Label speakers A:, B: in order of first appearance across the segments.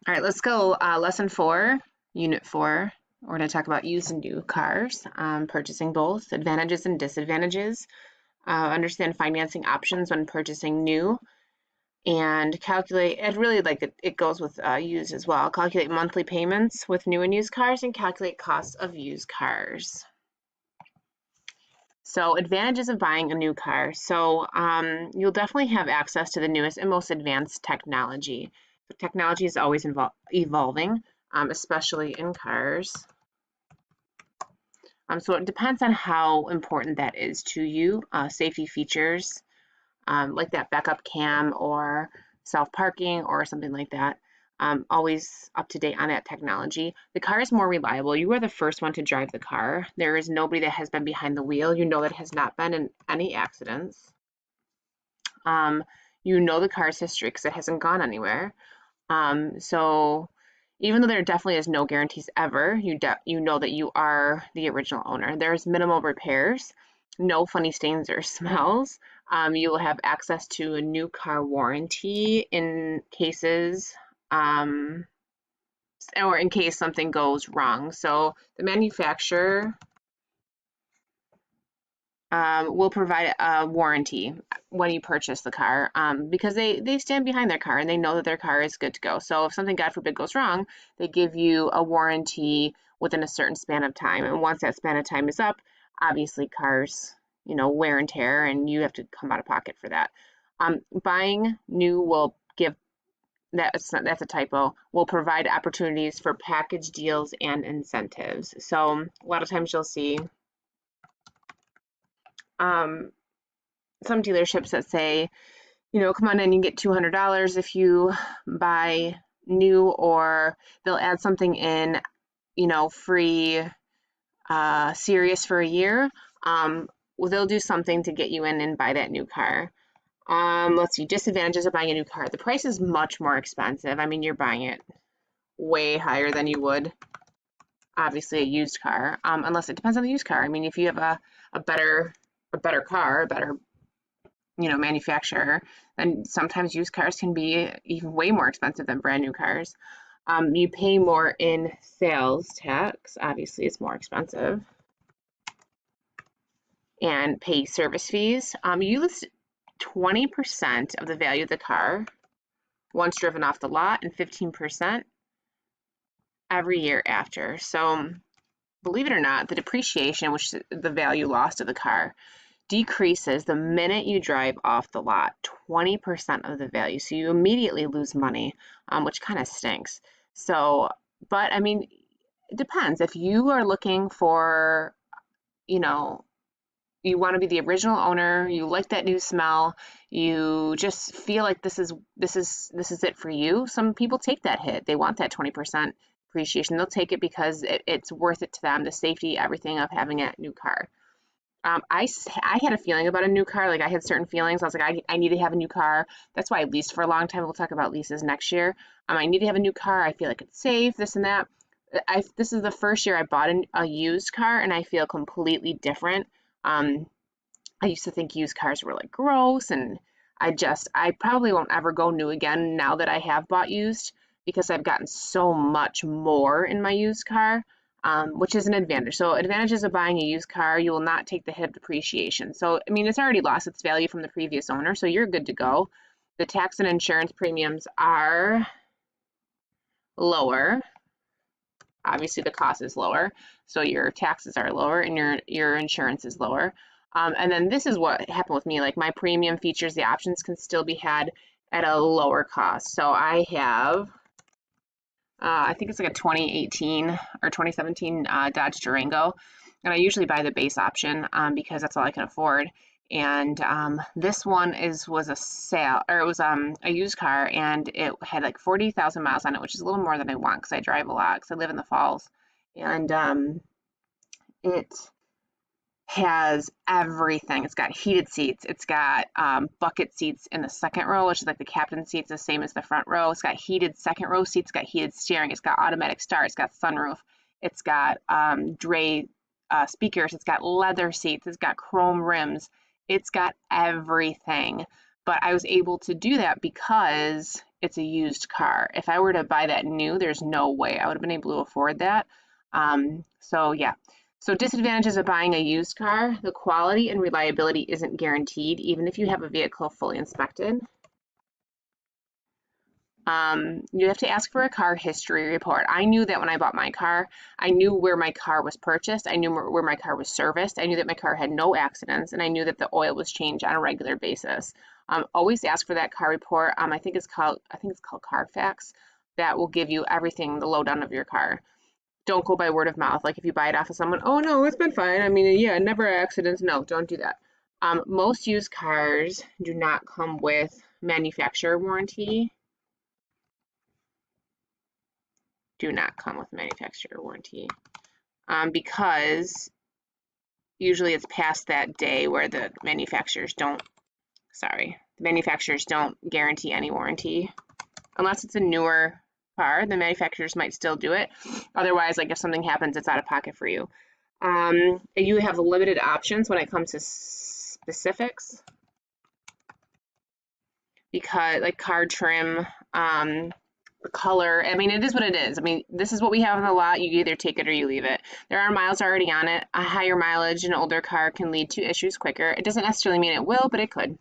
A: All right, let's go. Lesson 4, Unit 4. We're going to talk about used and new cars, purchasing both, advantages and disadvantages, understand financing options when purchasing new, and calculate, it really like it goes with used as well, calculate monthly payments with new and used cars, and calculate costs of used cars. So advantages of buying a new car. So you'll definitely have access to the newest and most advanced technology. The technology is always evolving, especially in cars. So it depends on how important that is to you. Safety features like that backup cam or self-parking or something like that. Always up to date on that technology. The car is more reliable. You are the first one to drive the car. There is nobody that has been behind the wheel. You know that has not been in any accidents. Um, you know the car's history because it hasn't gone anywhere. So even though there definitely is no guarantees ever, you know that you are the original owner. There's minimal repairs, no funny stains or smells. You will have access to a new car warranty in cases, or in case something goes wrong. So the manufacturer will provide a warranty when you purchase the car, because they stand behind their car and they know that their car is good to go. So if something, God forbid, goes wrong, they give you a warranty within a certain span of time. And once that span of time is up, obviously cars, wear and tear, and you have to come out of pocket for that. Buying new will give, that's a typo, will provide opportunities for package deals and incentives. So a lot of times you'll see um, some dealerships that say, come on in, you get $200 if you buy new, or they'll add something in, free Sirius for a year. Well, they'll do something to get you in and buy that new car. Let's see, disadvantages of buying a new car. The price is much more expensive. I mean, you're buying it way higher than you would, obviously, a used car, unless it depends on the used car. I mean, if you have a better car, a better manufacturer, and sometimes used cars can be even way more expensive than brand new cars. You pay more in sales tax, obviously it's more expensive, and pay service fees. You lose 20% of the value of the car once driven off the lot, and 15% every year after. So believe it or not, the depreciation, which is the value lost of the car, decreases the minute you drive off the lot, 20% of the value. So you immediately lose money, which kind of stinks. So, but I mean, it depends. If you are looking for, you know, you want to be the original owner, you like that new smell, you just feel like this is it for you. Some people take that hit. They want that 20% appreciation. They'll take it because it's worth it to them, the safety, everything of having a new car. I had a feeling about a new car. Like I had certain feelings. I was like, I need to have a new car. That's why I leased for a long time. We'll talk about leases next year. I need to have a new car. I feel like it's safe, this and that. This is the first year I bought a used car, and I feel completely different. Um, I used to think used cars were like gross, and I probably won't ever go new again now that I have bought used, because I've gotten so much more in my used car, which is an advantage. So advantages of buying a used car, you will not take the hit of depreciation. So, I mean, it's already lost its value from the previous owner, so you're good to go. The tax and insurance premiums are lower. Obviously, the cost is lower, so your taxes are lower and your insurance is lower. And then this is what happened with me. Like my premium features, the options can still be had at a lower cost. So I have, I think it's like a 2018 or 2017 Dodge Durango, and I usually buy the base option because that's all I can afford. And this one was a sale, or it was a used car, and it had like 40,000 miles on it, which is a little more than I want because I drive a lot because I live in the Falls. And it has everything. It's got heated seats. It's got bucket seats in the second row, which is like the captain seats, the same as the front row. It's got heated second row seats. It's got heated steering. It's got automatic start. It's got sunroof. It's got Dre speakers. It's got leather seats. It's got chrome rims. It's got everything. but I was able to do that because it's a used car. If I were to buy that new, there's no way I would have been able to afford that. So yeah. So disadvantages of buying a used car: the quality and reliability isn't guaranteed, even if you have a vehicle fully inspected. You have to ask for a car history report. I knew that when I bought my car, I knew where my car was purchased. I knew where my car was serviced. I knew that my car had no accidents, and I knew that the oil was changed on a regular basis. Always ask for that car report. I think it's called Carfax. That will give you everything, the lowdown of your car. Don't go by word of mouth. Like if you buy it off of someone, oh no, it's been fine. I mean, yeah, never accidents. No, don't do that. Most used cars do not come with manufacturer warranty. Do not come with manufacturer warranty because usually it's past that day where the manufacturers don't guarantee any warranty. Unless it's a newer car, the manufacturers might still do it. Otherwise, like if something happens, it's out of pocket for you. You have limited options when it comes to specifics, because like car trim, color. I mean, it is what it is. I mean, this is what we have on the lot. You either take it or you leave it. There are miles already on it. A higher mileage in an older car can lead to issues quicker. It doesn't necessarily mean it will, but it could.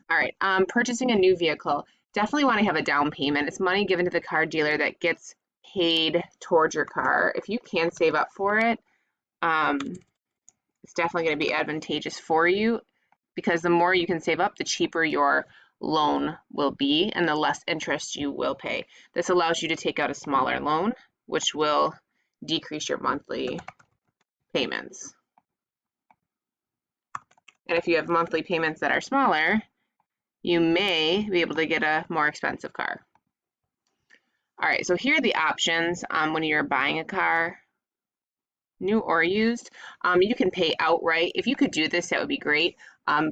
A: All right, purchasing a new vehicle. Definitely want to have a down payment. It's money given to the car dealer that gets paid towards your car. If you can save up for it, it's definitely going to be advantageous for you, because the more you can save up, the cheaper your loan will be and the less interest you will pay. This allows you to take out a smaller loan, which will decrease your monthly payments. And if you have monthly payments that are smaller, you may be able to get a more expensive car. All right, so here are the options when you're buying a car, new or used. You can pay outright. If you could do this, that would be great.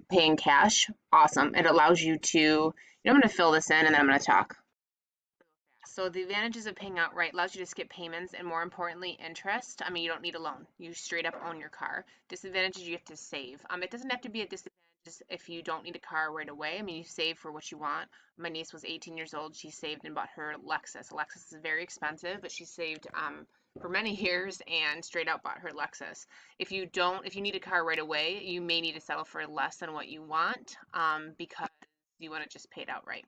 A: Paying cash, awesome. It allows you to, I'm going to fill this in and then I'm going to talk. So the advantages of paying outright: allows you to skip payments and, more importantly, interest. I mean, you don't need a loan. You straight up own your car. Disadvantages: you have to save. It doesn't have to be a disadvantage if you don't need a car right away. I mean, you save for what you want. My niece was 18 years old. She saved and bought her Lexus. A Lexus is very expensive, but she saved for many years and straight out bought her Lexus. If you need a car right away, you may need to settle for less than what you want because you want to just pay it outright.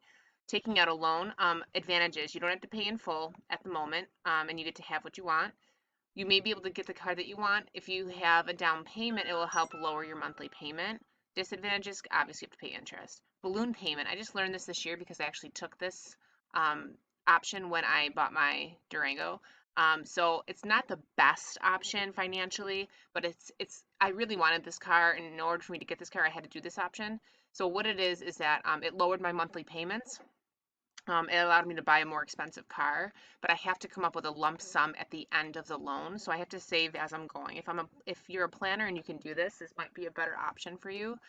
A: Taking out a loan, advantages: you don't have to pay in full at the moment, and you get to have what you want. You may be able to get the car that you want. If you have a down payment, it will help lower your monthly payment. Disadvantages: obviously you have to pay interest. Balloon payment: I just learned this year because I actually took this option when I bought my Durango. So it's not the best option financially, but I really wanted this car, and in order for me to get this car, I had to do this option. So what it is that it lowered my monthly payments. It allowed me to buy a more expensive car, but I have to come up with a lump sum at the end of the loan. So I have to save as I'm going. If you're a planner and you can do this, this might be a better option for you.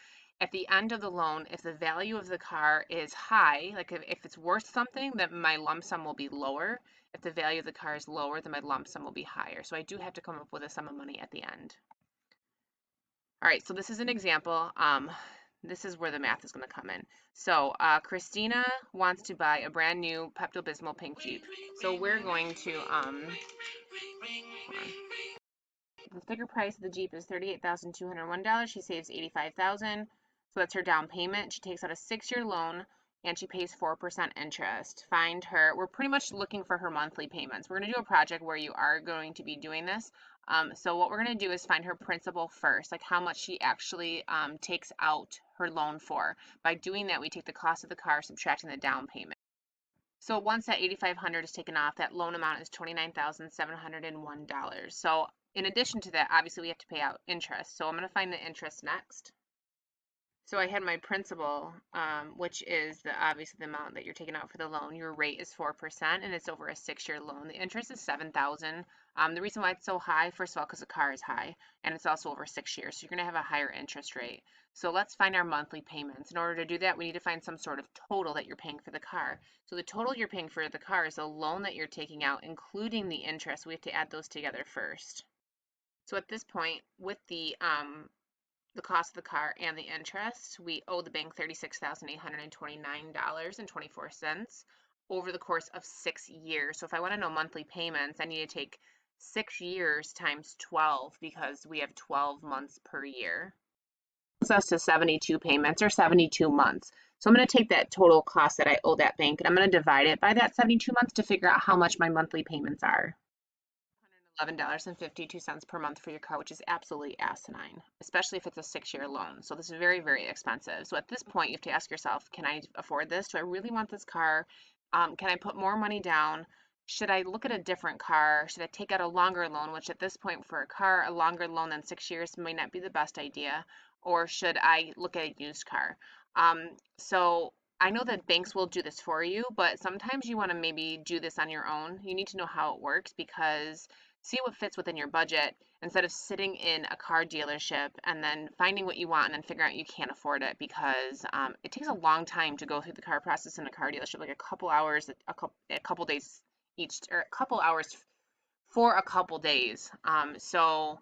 A: At the end of the loan, if the value of the car is high, like if it's worth something, then my lump sum will be lower. If the value of the car is lower, then my lump sum will be higher. So I do have to come up with a sum of money at the end. All right, so this is an example. This is where the math is going to come in. So Christina wants to buy a brand new Pepto-Bismol pink Jeep. So we're going to, the sticker price of the Jeep is $38,201. She saves $85,000. So that's her down payment. She takes out a 6-year loan and she pays 4% interest. Find her. We're pretty much looking for her monthly payments. We're going to do a project where you are going to be doing this. So what we're going to do is find her principal first, like how much she actually takes out her loan for. By doing that, we take the cost of the car, subtracting the down payment. So once that $8,500 is taken off, that loan amount is $29,701. So in addition to that, obviously we have to pay out interest. So I'm going to find the interest next. So I had my principal, which is obviously the amount that you're taking out for the loan. Your rate is 4%, and it's over a 6-year loan. The interest is $7,000. The reason why it's so high, first of all, because the car is high, and it's also over 6 years, so you're going to have a higher interest rate. So let's find our monthly payments. In order to do that, we need to find some sort of total that you're paying for the car. So the total you're paying for the car is the loan that you're taking out, including the interest. We have to add those together first. So at this point, with the the cost of the car and the interest, we owe the bank $36,829.24 over the course of 6 years. So if I want to know monthly payments, I need to take 6 years times 12 because we have 12 months per year. It brings us to 72 payments or 72 months. So I'm going to take that total cost that I owe that bank and I'm going to divide it by that 72 months to figure out how much my monthly payments are. $11.52 per month for your car, which is absolutely asinine, especially if it's a 6-year loan. So this is very, very expensive. So at this point, you have to ask yourself, can I afford this? Do I really want this car? Can I put more money down? Should I look at a different car? Should I take out a longer loan, which at this point for a car, a longer loan than 6 years may not be the best idea? Or should I look at a used car? So I know that banks will do this for you, but sometimes you want to maybe do this on your own. You need to know how it works because see what fits within your budget instead of sitting in a car dealership and then finding what you want and then figuring out you can't afford it because it takes a long time to go through the car process in a car dealership, like a couple hours, a couple days each, or a couple hours for a couple days. So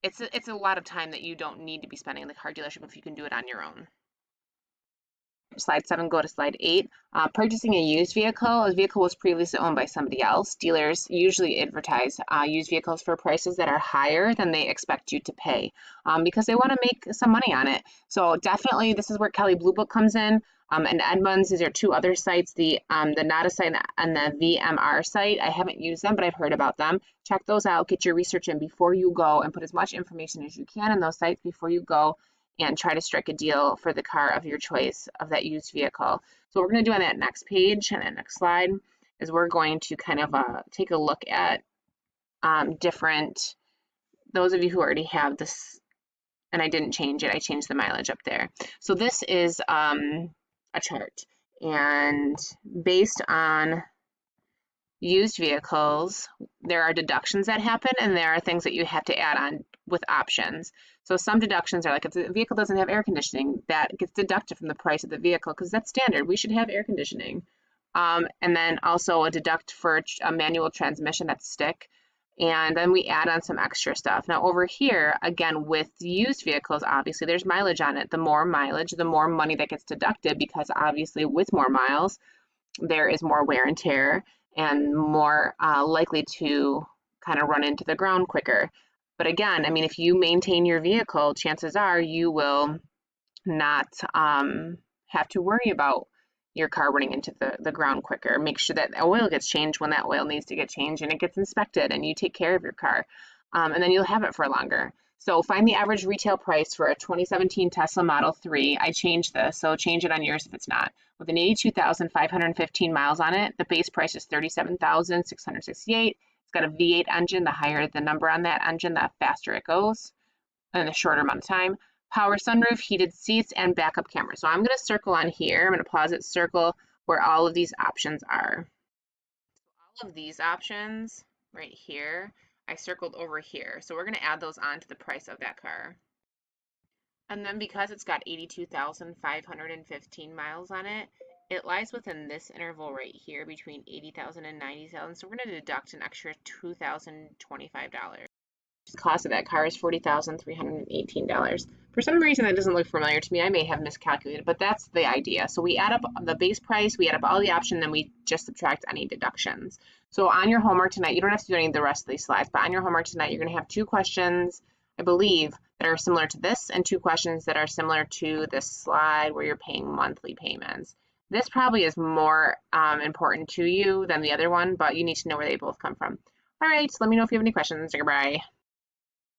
A: it's a lot of time that you don't need to be spending in the car dealership if you can do it on your own. Slide 7, go to slide 8. Purchasing a used vehicle. A vehicle was previously owned by somebody else. Dealers usually advertise used vehicles for prices that are higher than they expect you to pay because they want to make some money on it. So definitely this is where Kelley Blue Book comes in. And Edmunds, these are two other sites, the NADA site and the VMR site. I haven't used them, but I've heard about them. Check those out, get your research in before you go and put as much information as you can in those sites before you go and try to strike a deal for the car of your choice of that used vehicle. So what we're going to do on that next page and that next slide is we're going to kind of take a look at different, those of you who already have this, and I didn't change it, I changed the mileage up there. So this is a chart, and based on used vehicles, there are deductions that happen and there are things that you have to add on with options. So some deductions are like if the vehicle doesn't have air conditioning, that gets deducted from the price of the vehicle because that's standard. We should have air conditioning. And then also a deduct for a manual transmission, that's stick. And then we add on some extra stuff. Now over here, again, with used vehicles, obviously there's mileage on it. The more mileage, the more money that gets deducted because obviously with more miles, there is more wear and tear and more likely to kind of run into the ground quicker. But again, I mean, if you maintain your vehicle, chances are you will not have to worry about your car running into the ground quicker. Make sure that oil gets changed when that oil needs to get changed and it gets inspected and you take care of your car. And then you'll have it for longer. So find the average retail price for a 2017 Tesla Model 3. I changed this, so change it on yours if it's not. With an 82,515 miles on it, the base price is $37,668. It's got a V8 engine. The higher the number on that engine, the faster it goes in a shorter amount of time. Power sunroof, heated seats, and backup camera. So I'm going to circle on here. I'm going to pause it, circle where all of these options are. All of these options right here, I circled over here. So we're going to add those on to the price of that car. And then because it's got 82,515 miles on it, it lies within this interval right here between 80,000 and 90,000. So we're going to deduct an extra $2,025. The cost of that car is $40,318. For some reason that doesn't look familiar to me. I may have miscalculated, but that's the idea. So we add up the base price, we add up all the options, then we just subtract any deductions. So on your homework tonight, you don't have to do any of the rest of these slides, but on your homework tonight, you're going to have 2 questions, I believe, that are similar to this and 2 questions that are similar to this slide where you're paying monthly payments. This probably is more important to you than the other one, but you need to know where they both come from. All right, so let me know if you have any questions. Goodbye.